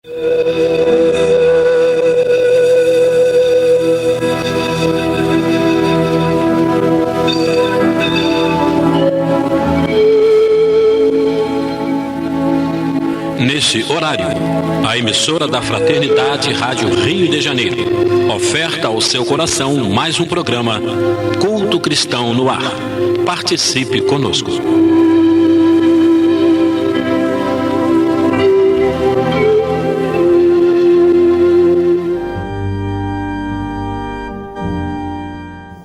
Nesse horário, a emissora da Fraternidade Rádio Rio de Janeiro oferta ao seu coração mais um programa Culto Cristão no Ar. Participe conosco.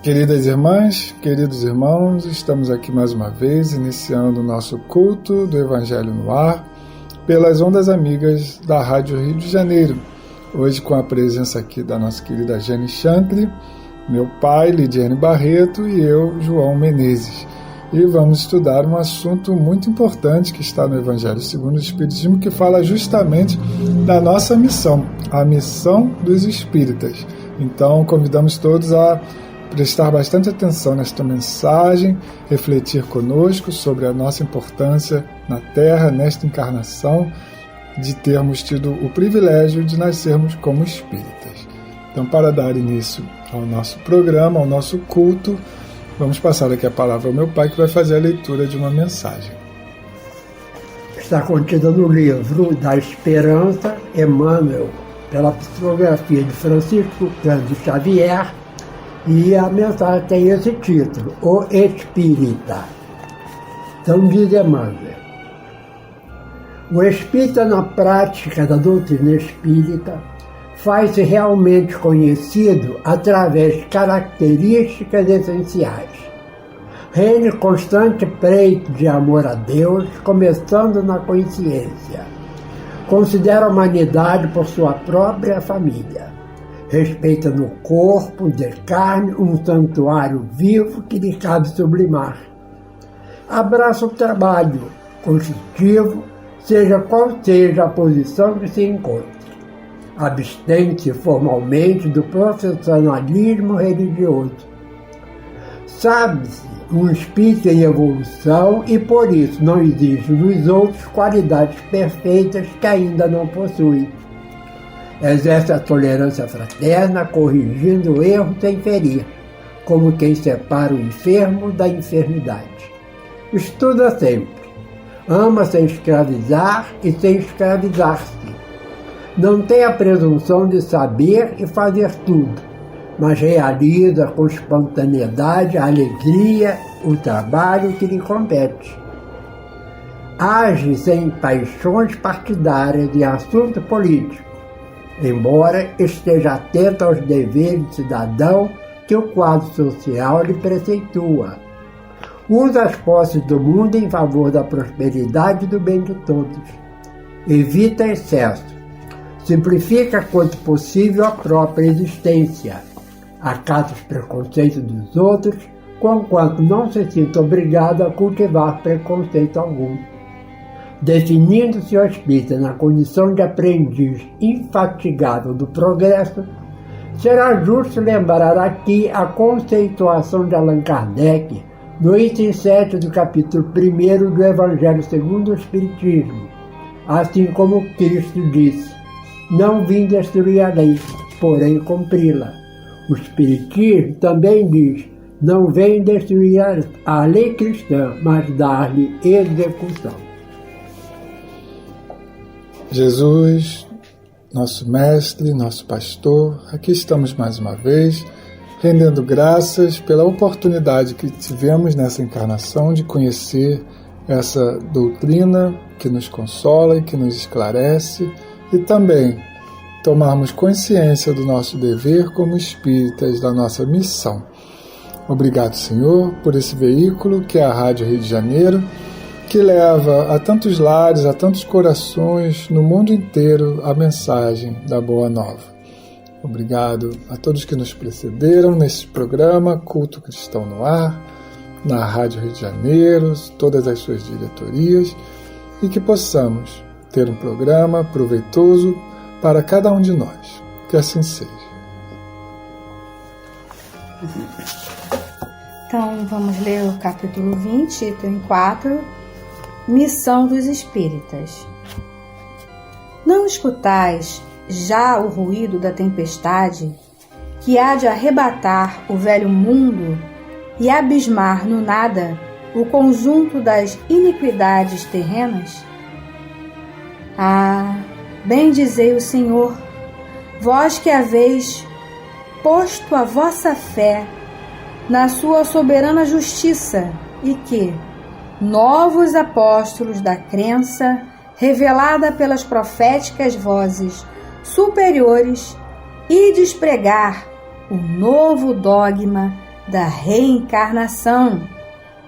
Queridas irmãs, queridos irmãos, estamos aqui mais uma vez iniciando o nosso culto do Evangelho no Ar pelas ondas amigas da Rádio Rio de Janeiro. Hoje com a presença aqui da nossa querida Jane Chantre, meu pai, Lidiane Barreto, e eu, João Menezes. E vamos estudar um assunto muito importante que está no Evangelho segundo o Espiritismo, que fala justamente da nossa missão, a missão dos espíritas. Então, convidamos todos a prestar bastante atenção nesta mensagem, refletir conosco sobre a nossa importância na Terra, nesta encarnação, de termos tido o privilégio de nascermos como espíritas. Então, para dar início ao nosso programa, ao nosso culto, vamos passar aqui a palavra ao meu pai, que vai fazer a leitura de uma mensagem. Está contida no livro da Esperança, Emmanuel, pela psicografia de Francisco Cândido Xavier, e a mensagem tem esse título, O Espírita. Então diz Emmanuel: o espírita, na prática da doutrina espírita, faz-se realmente conhecido através de características essenciais. Reine constante preito de amor a Deus, começando na consciência. Considera a humanidade por sua própria família. Respeita no corpo de carne um santuário vivo que lhe cabe sublimar. Abraça o trabalho constitutivo, seja qual seja a posição que se encontre. Abstém-se formalmente do profissionalismo religioso. Sabe-se um espírito em evolução e por isso não exige nos outros qualidades perfeitas que ainda não possui. Exerce a tolerância fraterna, corrigindo o erro sem ferir, como quem separa o enfermo da enfermidade. Estuda sempre, ama sem escravizar e sem escravizar-se. Não tem a presunção de saber e fazer tudo, mas realiza com espontaneidade a alegria, o trabalho que lhe compete. Age sem paixões partidárias e assunto político, embora esteja atento aos deveres de cidadão que o quadro social lhe preceitua. Usa as posses do mundo em favor da prosperidade e do bem de todos. Evita excesso. Simplifica quanto possível a própria existência. Acata os preconceitos dos outros, conquanto não se sinta obrigado a cultivar preconceito algum. Definindo-se o espírita na condição de aprendiz infatigável do progresso, será justo lembrar aqui a conceituação de Allan Kardec no item 7 do capítulo 1 do Evangelho segundo o Espiritismo, assim como Cristo disse: não vim destruir a lei, porém cumpri-la. O Espiritismo também diz: não vem destruir a lei cristã, mas dar-lhe execução. Jesus, nosso mestre, nosso pastor, aqui estamos mais uma vez, rendendo graças pela oportunidade que tivemos nessa encarnação de conhecer essa doutrina que nos consola e que nos esclarece, e também tomarmos consciência do nosso dever como espíritas, da nossa missão. Obrigado, Senhor, por esse veículo que é a Rádio Rio de Janeiro, que leva a tantos lares, a tantos corações no mundo inteiro a mensagem da Boa Nova. Obrigado a todos que nos precederam nesse programa Culto Cristão no Ar, na Rádio Rio de Janeiro, todas as suas diretorias, e que possamos ter um programa proveitoso para cada um de nós. Que assim seja. Então, vamos ler o capítulo 20, item 4, Missão dos Espíritas. Não escutais já o ruído da tempestade, que há de arrebatar o velho mundo e abismar no nada o conjunto das iniquidades terrenas? Ah, bendizei o Senhor, vós que haveis posto a vossa fé na sua soberana justiça e que, novos apóstolos da crença, revelada pelas proféticas vozes superiores, ides pregar o novo dogma da reencarnação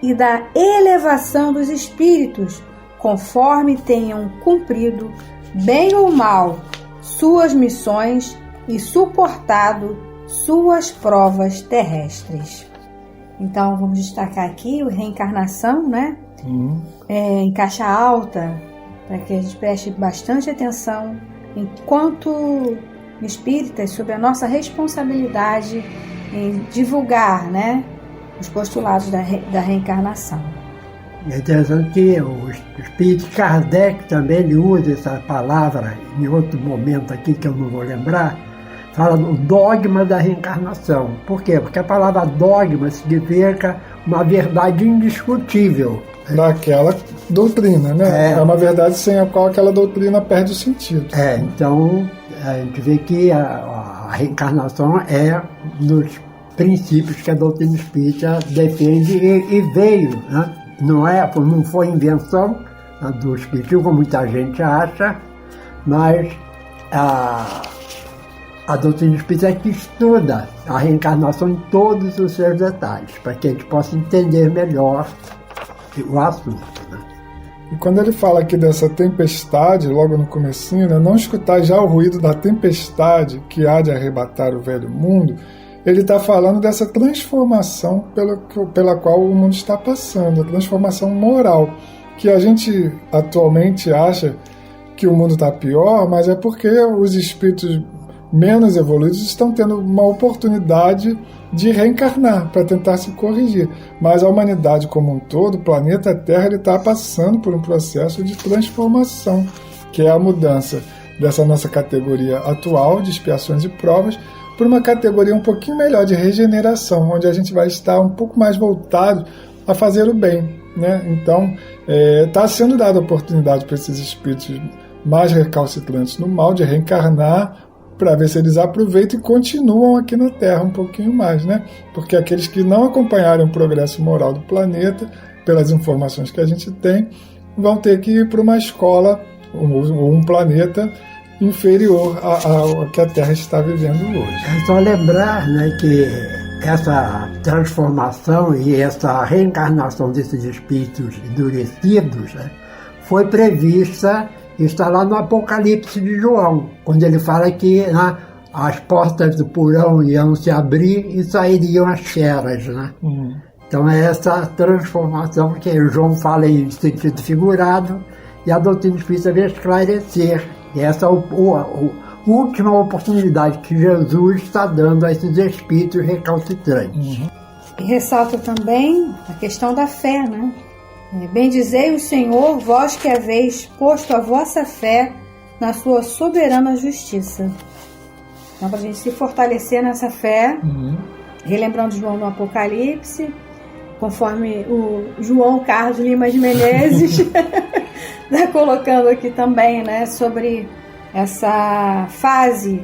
e da elevação dos espíritos, conforme tenham cumprido, bem ou mal, suas missões e suportado suas provas terrestres. Então, vamos destacar aqui a reencarnação, né? Em caixa alta, para que a gente preste bastante atenção enquanto espíritas sobre a nossa responsabilidade em divulgar, né, os postulados da reencarnação. É interessante que o espírito Kardec também ele usa essa palavra em outro momento aqui que eu não vou lembrar, fala do dogma da reencarnação. Por quê? Porque a palavra dogma significa uma verdade indiscutível. Daquela doutrina, né? É uma verdade sem a qual aquela doutrina perde o sentido. Então a gente vê que a reencarnação é um dos princípios que a doutrina espírita defende e veio, né? Não foi invenção do espiritismo, como muita gente acha, mas a doutrina espírita é que estuda a reencarnação em todos os seus detalhes, para que a gente possa entender melhor o assunto, né? E quando ele fala aqui dessa tempestade, logo no comecinho, né, não escutar já o ruído da tempestade que há de arrebatar o velho mundo, ele está falando dessa transformação pela qual o mundo está passando, a transformação moral, que a gente atualmente acha que o mundo está pior, mas é porque os espíritos menos evoluídos estão tendo uma oportunidade de reencarnar para tentar se corrigir. Mas a humanidade como um todo, o planeta Terra, ele está passando por um processo de transformação, que é a mudança dessa nossa categoria atual de expiações e provas por uma categoria um pouquinho melhor de regeneração, onde a gente vai estar um pouco mais voltado a fazer o bem, né? Então, está sendo dada a oportunidade para esses espíritos mais recalcitrantes no mal de reencarnar para ver se eles aproveitam e continuam aqui na Terra um pouquinho mais, né? Porque aqueles que não acompanharem o progresso moral do planeta, pelas informações que a gente tem, vão ter que ir para uma escola ou um planeta inferior ao que a Terra está vivendo hoje. É só lembrar, né, que essa transformação e essa reencarnação desses espíritos endurecidos, né, foi prevista, está lá no Apocalipse de João, quando ele fala que, né, as portas do porão iam se abrir e sairiam as feras, né? Então é essa transformação que João fala em sentido figurado e a doutrina espírita vem esclarecer. E essa é a última oportunidade que Jesus está dando a esses espíritos recalcitrantes. E ressalta também a questão da fé, né? Bendizei o Senhor, vós que haveis posto a vossa fé na sua soberana justiça. Então, para a gente se fortalecer nessa fé, relembrando João no Apocalipse, conforme o João Carlos Lima de Menezes está colocando aqui também, né, sobre essa fase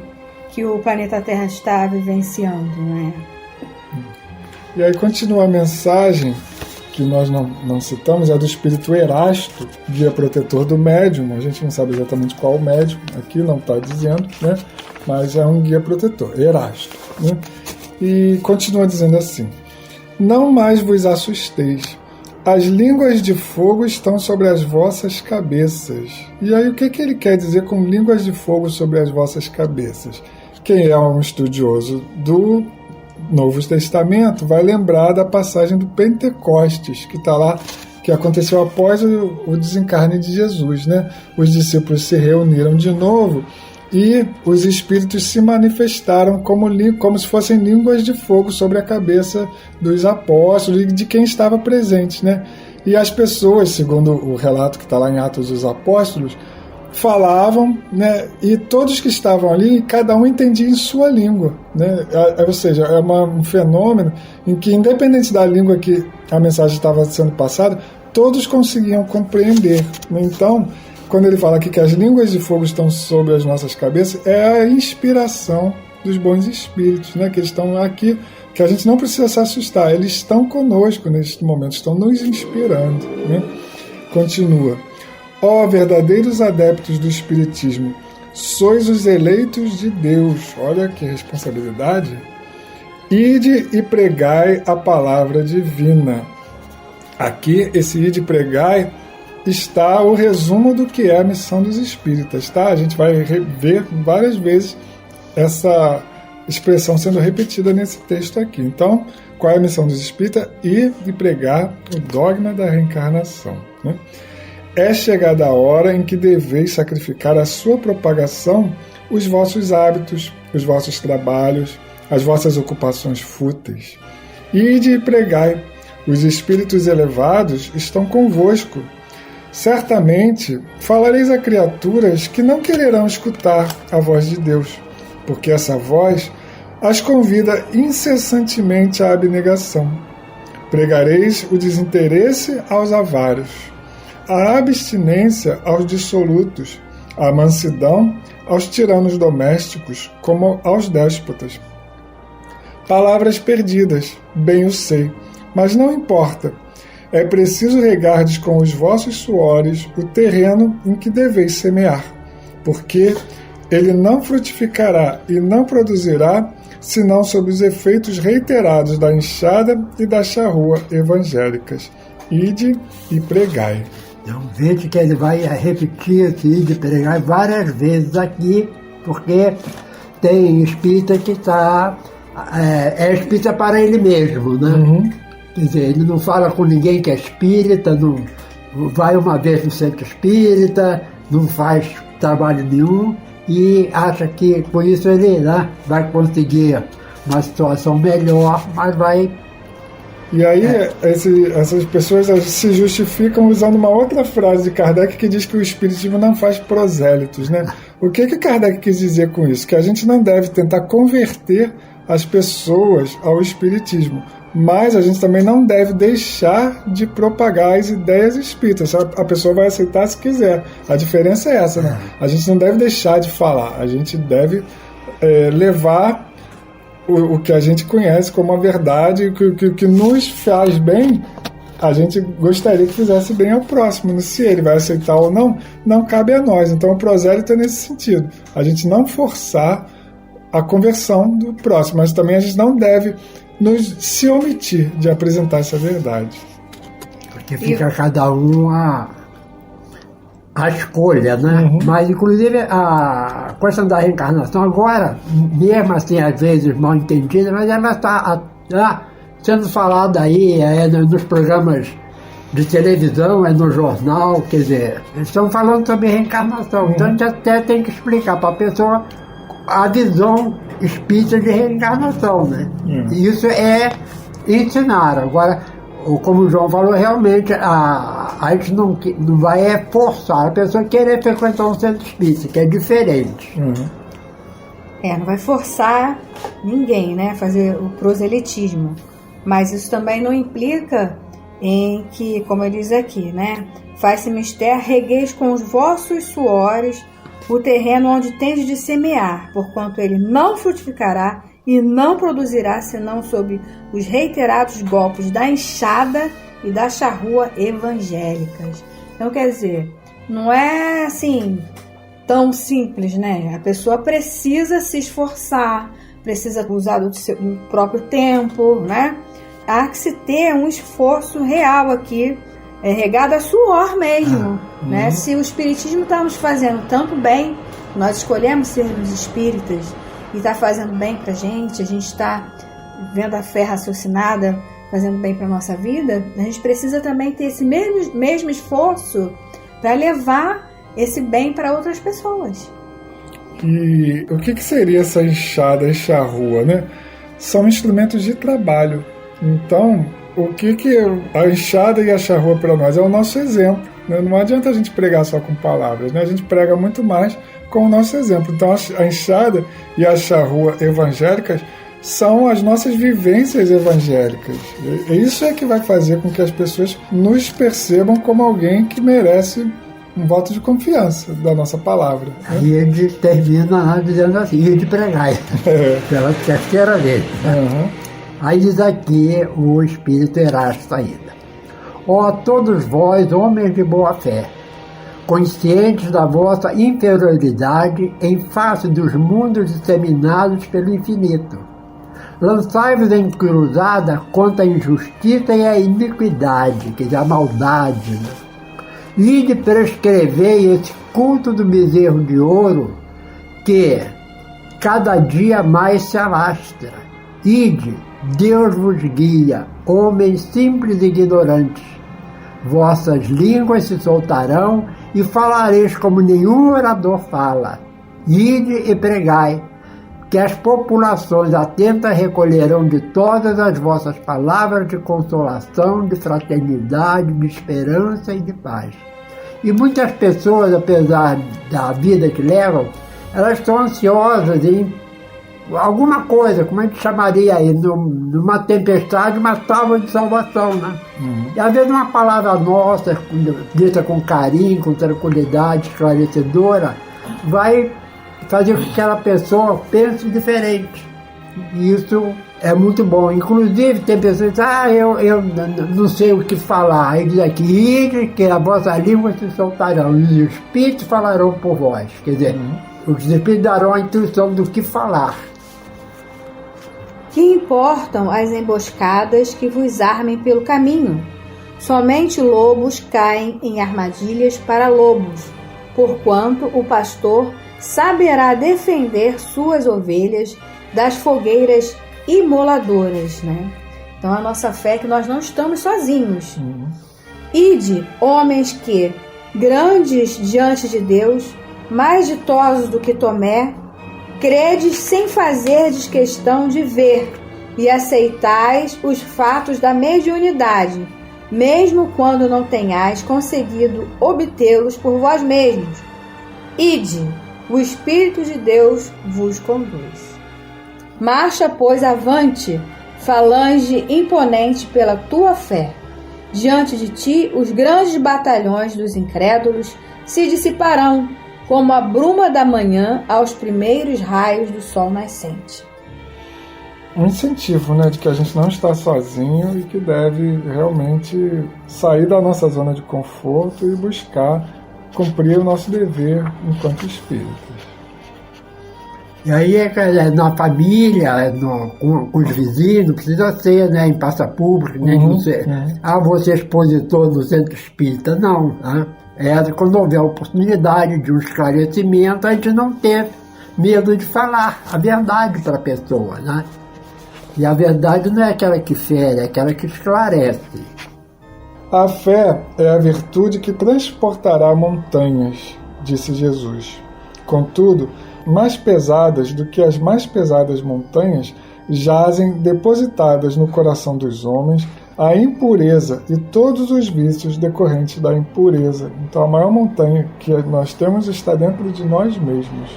que o planeta Terra está vivenciando, né? E aí continua a mensagem que nós não citamos, é do espírito Erasto, guia protetor do médium. A gente não sabe exatamente qual médium, aqui não está dizendo, né? Mas é um guia protetor, Erasto, né? E continua dizendo assim: não mais vos assusteis, as línguas de fogo estão sobre as vossas cabeças. E aí o que ele quer dizer com línguas de fogo sobre as vossas cabeças? Quem é um estudioso do Novo Testamento vai lembrar da passagem do Pentecostes, que está lá, que aconteceu após o desencarne de Jesus, né? Os discípulos se reuniram de novo e os espíritos se manifestaram como se fossem línguas de fogo sobre a cabeça dos apóstolos e de quem estava presente, né? E as pessoas, segundo o relato que está lá em Atos dos Apóstolos, falavam, né, e todos que estavam ali, cada um entendia em sua língua, né? Ou seja, é um fenômeno em que, independente da língua que a mensagem estava sendo passada, todos conseguiam compreender. Então, quando ele fala aqui que as línguas de fogo estão sobre as nossas cabeças, é a inspiração dos bons espíritos, né, que eles estão aqui, que a gente não precisa se assustar, eles estão conosco neste momento, estão nos inspirando, né? Continua. Ó verdadeiros adeptos do Espiritismo, sois os eleitos de Deus. Olha que responsabilidade. Ide e pregai a palavra divina. Aqui, esse ide e pregai, está o resumo do que é a missão dos espíritas. Tá? A gente vai ver várias vezes essa expressão sendo repetida nesse texto aqui. Então, qual é a missão dos espíritas? Ir e pregar o dogma da reencarnação, né? É chegada a hora em que deveis sacrificar à sua propagação os vossos hábitos, os vossos trabalhos, as vossas ocupações fúteis. Ide e pregai, os espíritos elevados estão convosco. Certamente falareis a criaturas que não quererão escutar a voz de Deus, porque essa voz as convida incessantemente à abnegação. Pregareis o desinteresse aos avaros, a abstinência aos dissolutos, a mansidão aos tiranos domésticos, como aos déspotas. Palavras perdidas, bem o sei, mas não importa. É preciso regardes com os vossos suores o terreno em que deveis semear, porque ele não frutificará e não produzirá, senão sob os efeitos reiterados da enxada e da charrua evangélicas. Ide e pregai. Então veja que ele vai repetir esse ide e pregai várias vezes aqui, porque tem espírita que é espírita para ele mesmo, né? Uhum. Quer dizer, ele não fala com ninguém que é espírita, não vai uma vez no centro espírita, não faz trabalho nenhum e acha que por isso ele, né, vai conseguir uma situação melhor, mas vai... E aí essas pessoas se justificam usando uma outra frase de Kardec que diz que o espiritismo não faz prosélitos, né? O que Kardec quis dizer com isso? Que a gente não deve tentar converter as pessoas ao espiritismo, mas a gente também não deve deixar de propagar as ideias espíritas. A pessoa vai aceitar se quiser. A diferença é essa, né? A gente não deve deixar de falar, a gente deve levar o que a gente conhece como a verdade, o que nos faz bem, a gente gostaria que fizesse bem ao próximo. Se ele vai aceitar ou não, não cabe a nós. Então o prosélito é nesse sentido. A gente não forçar a conversão do próximo, mas também a gente não deve se omitir de apresentar essa verdade. Porque fica cada um a escolha, né? Uhum. Mas, inclusive, a questão da reencarnação agora, mesmo assim, às vezes mal entendida, mas ela está sendo falada aí, nos programas de televisão, no jornal, quer dizer, eles estão falando sobre reencarnação. Uhum. Então a gente até tem que explicar para a pessoa a visão espírita de reencarnação, né? Uhum. E isso é ensinar. Agora, como o João falou, realmente a gente não vai forçar a pessoa a querer frequentar um centro espírita, que é diferente. Uhum. Não vai forçar ninguém, né, a fazer o proselitismo. Mas isso também não implica em que, como ele diz aqui, né, faz-se mister, regueis com os vossos suores o terreno onde tendes de semear, porquanto ele não frutificará e não produzirá senão sob os reiterados golpes da enxada e da charrua evangélicas. Então, quer dizer, não é assim tão simples, né? A pessoa precisa se esforçar, precisa usar do seu próprio tempo, né? Há que se ter um esforço real aqui, regado a suor mesmo, né? Se o espiritismo está nos fazendo tanto bem, nós escolhemos sermos espíritas, e está fazendo bem para a gente está vendo a fé raciocinada fazendo bem para a nossa vida, a gente precisa também ter esse mesmo esforço para levar esse bem para outras pessoas. E o que seria essa enxada e charrua, né? São instrumentos de trabalho. Então, o que a enxada e a charrua para nós é o nosso exemplo. Não adianta a gente pregar só com palavras, né? A gente prega muito mais com o nosso exemplo. Então a enxada e a charrua evangélicas são as nossas vivências evangélicas. E isso é que vai fazer com que as pessoas nos percebam como alguém que merece um voto de confiança da nossa palavra. Né? E ele termina dizendo assim, de pregar, pela terceira vez. Uhum. Aí diz aqui o Espírito Erasto ainda. Ó todos vós, homens de boa fé, conscientes da vossa inferioridade em face dos mundos disseminados pelo infinito, lançai-vos em cruzada contra a injustiça e a iniquidade, que é a maldade, né? Ide prescrevei esse culto do bezerro de ouro que cada dia mais se alastra. Ide, Deus vos guia, homens simples e ignorantes. Vossas línguas se soltarão e falareis como nenhum orador fala. Ide e pregai, que as populações atentas recolherão de todas as vossas palavras de consolação, de fraternidade, de esperança e de paz. E muitas pessoas, apesar da vida que levam, elas estão ansiosas em alguma coisa, como a gente chamaria aí, numa tempestade, uma tábua de salvação, né? E às vezes uma palavra nossa, dita com carinho, com tranquilidade, esclarecedora, vai fazer com que aquela pessoa pense diferente. E isso é muito bom. Inclusive, tem pessoas que dizem, eu não sei o que falar. Aí diz aqui, ide, que a vossa língua se soltarão, e os espíritos falarão por vós. Quer dizer, os espíritos darão a instrução do que falar. Que importam as emboscadas que vos armem pelo caminho? Somente lobos caem em armadilhas para lobos, porquanto o pastor saberá defender suas ovelhas das fogueiras imoladoras, né? Então a nossa fé é que nós não estamos sozinhos. Ide, homens que, grandes diante de Deus, mais ditosos do que Tomé, credes sem fazerdes questão de ver e aceitais os fatos da mediunidade, mesmo quando não tenhais conseguido obtê-los por vós mesmos. Ide, o Espírito de Deus vos conduz. Marcha, pois, avante, falange imponente pela tua fé. Diante de ti, os grandes batalhões dos incrédulos se dissiparão, como a bruma da manhã aos primeiros raios do sol nascente. Um incentivo, né, de que a gente não está sozinho e que deve realmente sair da nossa zona de conforto e buscar cumprir o nosso dever enquanto espíritos. E aí, na família, com os vizinhos, não precisa ser, né, em praça pública, nem você é expositor no centro espírita, não, né? Quando houver a oportunidade de um esclarecimento, a gente não ter medo de falar a verdade para a pessoa, né? E a verdade não é aquela que fere, é aquela que esclarece. A fé é a virtude que transportará montanhas, disse Jesus. Contudo, mais pesadas do que as mais pesadas montanhas, jazem depositadas no coração dos homens a impureza e todos os vícios decorrentes da impureza. Então a maior montanha que nós temos está dentro de nós mesmos.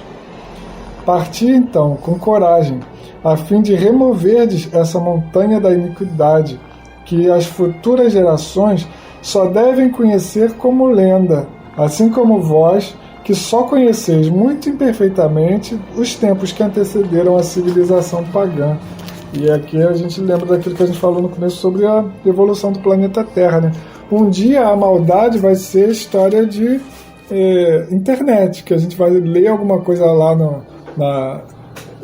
Parti então com coragem, a fim de removerdes essa montanha da iniquidade, que as futuras gerações só devem conhecer como lenda, assim como vós, que só conheceis muito imperfeitamente os tempos que antecederam a civilização pagã. E aqui a gente lembra daquilo que a gente falou no começo sobre a evolução do planeta Terra, né? Um dia a maldade vai ser história de internet, que a gente vai ler alguma coisa lá na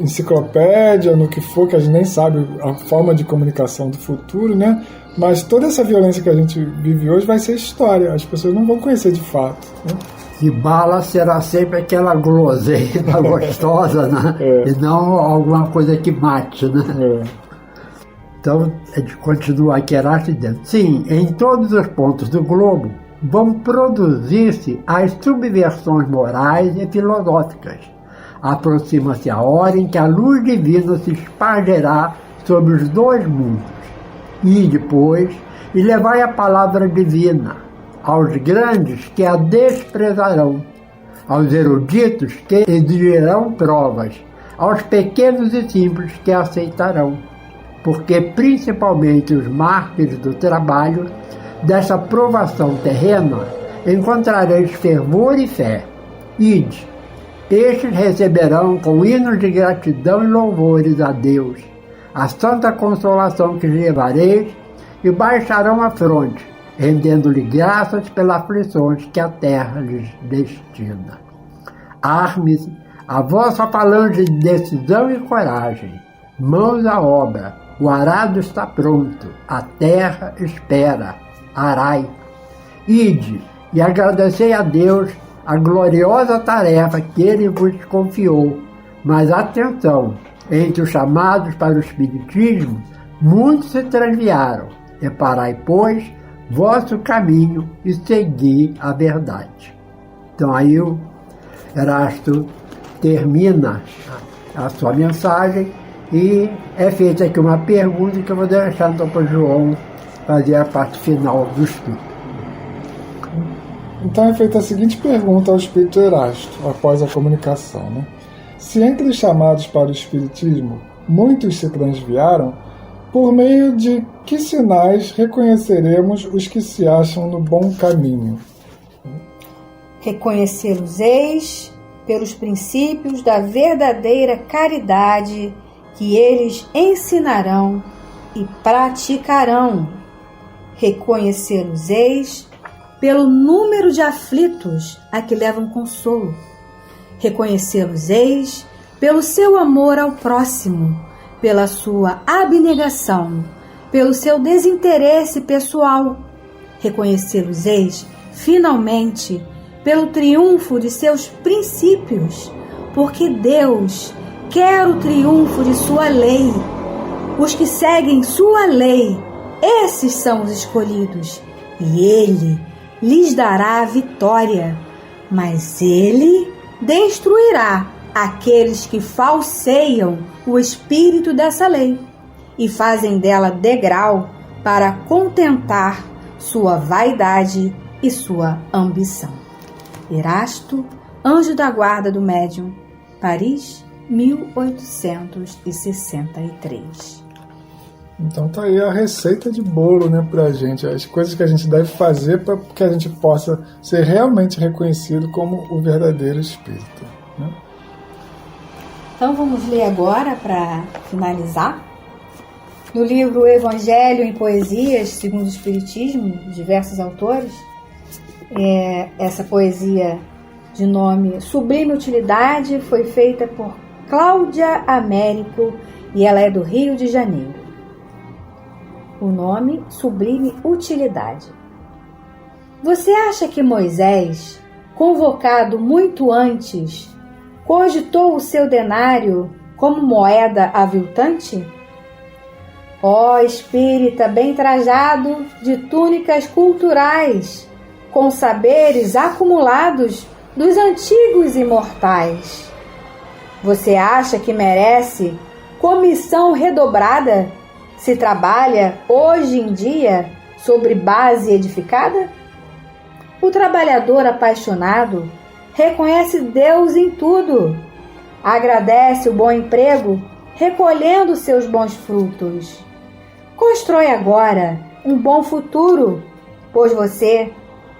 enciclopédia, no que for, que a gente nem sabe a forma de comunicação do futuro, né? Mas toda essa violência que a gente vive hoje vai ser história, as pessoas não vão conhecer de fato, né? E bala será sempre aquela guloseima gostosa, né? E não alguma coisa que mate, né? Então, a gente continua aqui, Erasto dizendo, sim, em todos os pontos do globo vão produzir-se as subversões morais e filosóficas. Aproxima-se a hora em que a luz divina se espargerá sobre os dois mundos. E depois, e levai a palavra divina, aos grandes que a desprezarão, aos eruditos que exigirão provas, aos pequenos e simples que aceitarão, porque principalmente os mártires do trabalho, dessa provação terrena, encontrareis fervor e fé. Ide, estes receberão com hinos de gratidão e louvores a Deus a santa consolação que levareis e baixarão a fronte, rendendo-lhe graças pelas aflições que a terra lhes destina. Arme-se a vossa falange de decisão e coragem, mãos à obra, o arado está pronto, a terra espera, arai. Ide e agradecei a Deus a gloriosa tarefa que Ele vos confiou. Mas atenção, entre os chamados para o Espiritismo, muitos se transviaram. Reparai, pois, vosso caminho e segui a verdade. Então aí o Erasto termina a sua mensagem e é feita aqui uma pergunta que eu vou deixar então para o João fazer a parte final do estudo. Então é feita a seguinte pergunta ao Espírito Erasto, após a comunicação, né? Se entre os chamados para o Espiritismo muitos se transviaram, por meio de que sinais reconheceremos os que se acham no bom caminho? Reconhecê-los-eis pelos princípios da verdadeira caridade que eles ensinarão e praticarão. Reconhecê-los-eis pelo número de aflitos a que levam consolo. Reconhecê-los-eis pelo seu amor ao próximo, pela sua abnegação, pelo seu desinteresse pessoal. Reconhecê-los-eis, finalmente, pelo triunfo de seus princípios, porque Deus quer o triunfo de sua lei. Os que seguem sua lei, esses são os escolhidos, e Ele lhes dará a vitória, mas Ele destruirá aqueles que falseiam o espírito dessa lei e fazem dela degrau para contentar sua vaidade e sua ambição. Erasto, Anjo da Guarda do Médium, Paris, 1863. Então tá aí a receita de bolo, né, pra gente, as coisas que a gente deve fazer para que a gente possa ser realmente reconhecido como o verdadeiro espírito, né? Então vamos ler agora para finalizar. No livro Evangelho em Poesias, segundo o Espiritismo, de diversos autores, essa poesia de nome Sublime Utilidade foi feita por Cláudia Américo e ela é do Rio de Janeiro. O nome Sublime Utilidade. Você acha que Moisés, convocado muito antes, cogitou o seu denário como moeda aviltante? Ó espírita bem trajado de túnicas culturais, com saberes acumulados dos antigos imortais, você acha que merece comissão redobrada se trabalha hoje em dia sobre base edificada? O trabalhador apaixonado reconhece Deus em tudo, agradece o bom emprego, recolhendo seus bons frutos. Constrói agora um bom futuro, pois você,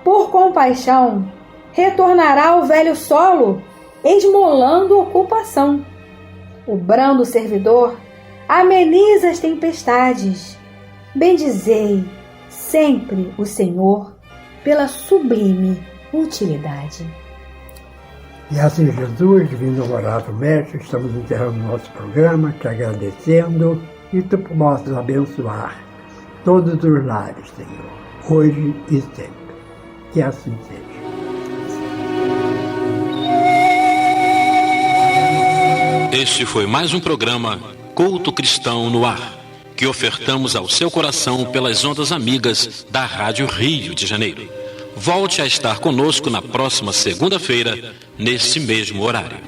por compaixão, retornará ao velho solo, esmolando ocupação. O brando servidor ameniza as tempestades. Bendizei sempre o Senhor pela sublime utilidade. E assim, Jesus, divino horário mestre, estamos encerrando o nosso programa, te agradecendo e tu possas abençoar todos os lares, Senhor, hoje e sempre. Que assim seja. Este foi mais um programa Culto Cristão no Ar, que ofertamos ao seu coração pelas ondas amigas da Rádio Rio de Janeiro. Volte a estar conosco na próxima segunda-feira, nesse mesmo horário.